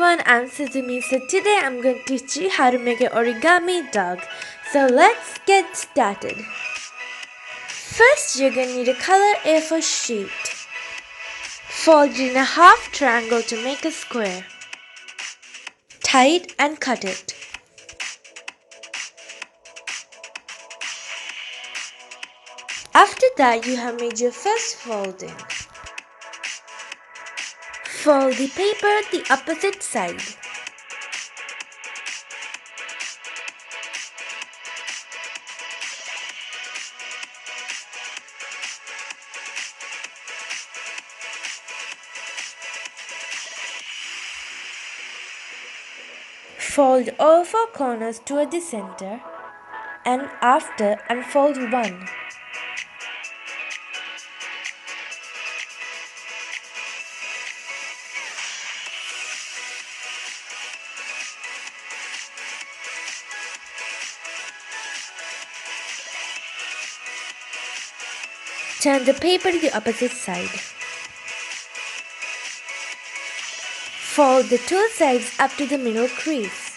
everyone, I'm Suzumi. So today I'm going to teach you how to make an origami dog. So let's get started. First you're going to need a color A4 sheet. Fold it in a half triangle to make a square. Tie it and cut it. After that you have made your first folding. Fold the paper the opposite side. Fold all four corners toward the center and after unfold one. Turn the paper to the opposite side. Fold the two sides up to the middle crease.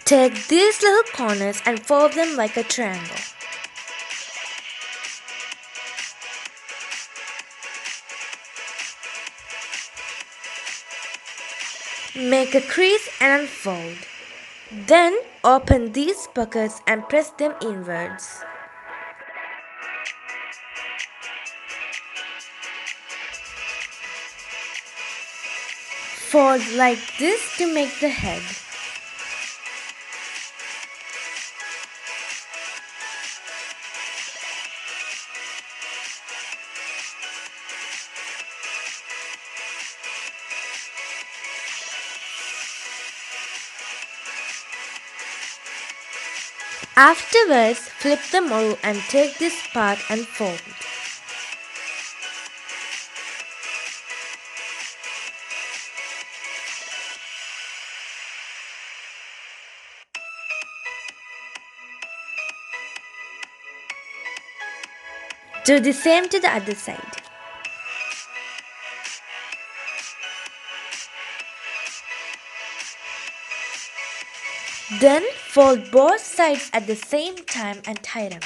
Take these little corners and fold them like a triangle. Make a crease and unfold. Then open these pockets and press them inwards. Fold like this to make the head. Afterwards, flip the mold and take this part and fold. Do the same to the other side. Then fold both sides at the same time and tie them.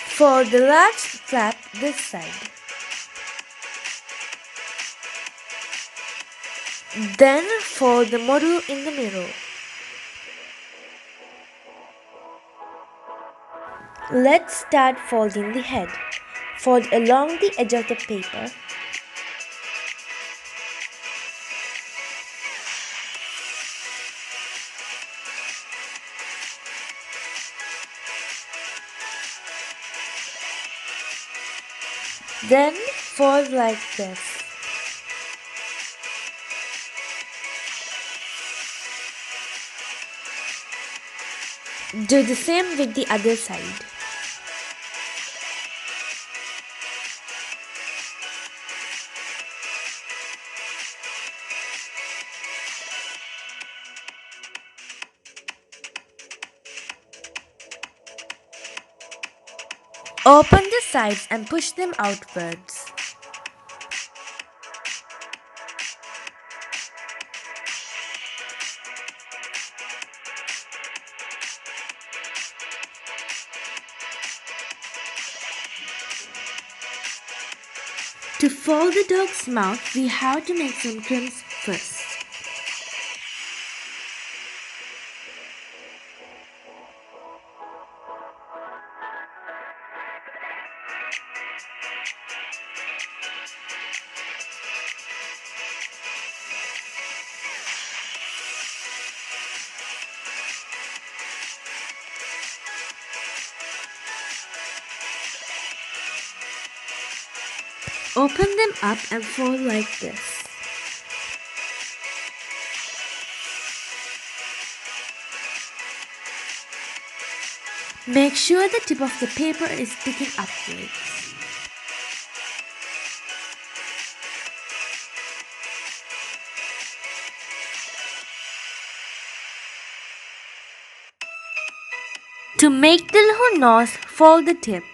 Fold the large flap this side. Then fold the model in the middle. Let's start folding the head. Fold along the edge of the paper. Then fold like this. Do the same with the other side. Open the sides and push them outwards. To fold the dog's mouth, we have to make some crimps first. Open them up and fold like this. Make sure the tip of the paper is sticking upwards. To make the little nose, fold the tip.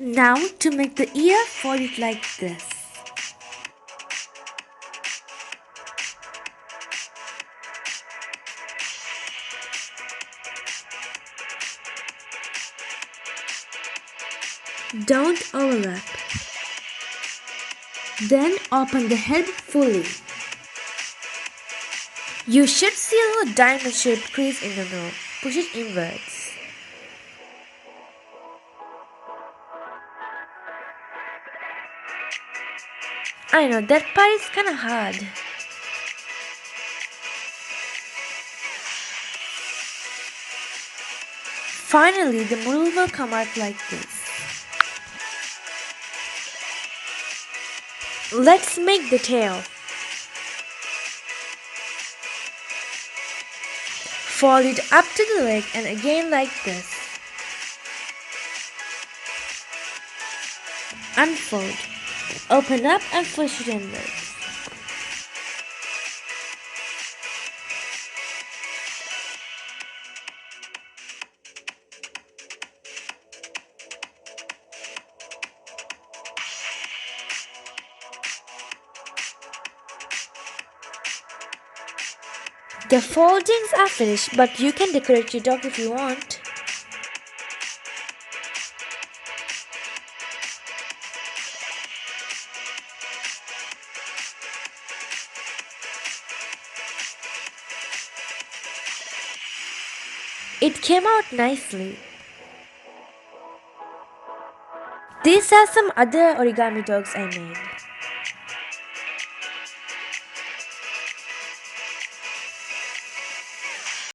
Now to make the ear, fold it like this. Don't overlap. Then open the head fully. You should see a little diamond-shaped crease in the nose. Push it inwards. I know, that part is kinda hard. Finally, the model will come out like this. Let's make the tail. Fold it up to the leg and again like this. Unfold. Open up and push it inwards. The foldings are finished, but you can decorate your dog if you want. It came out nicely. These are some other origami dogs I made.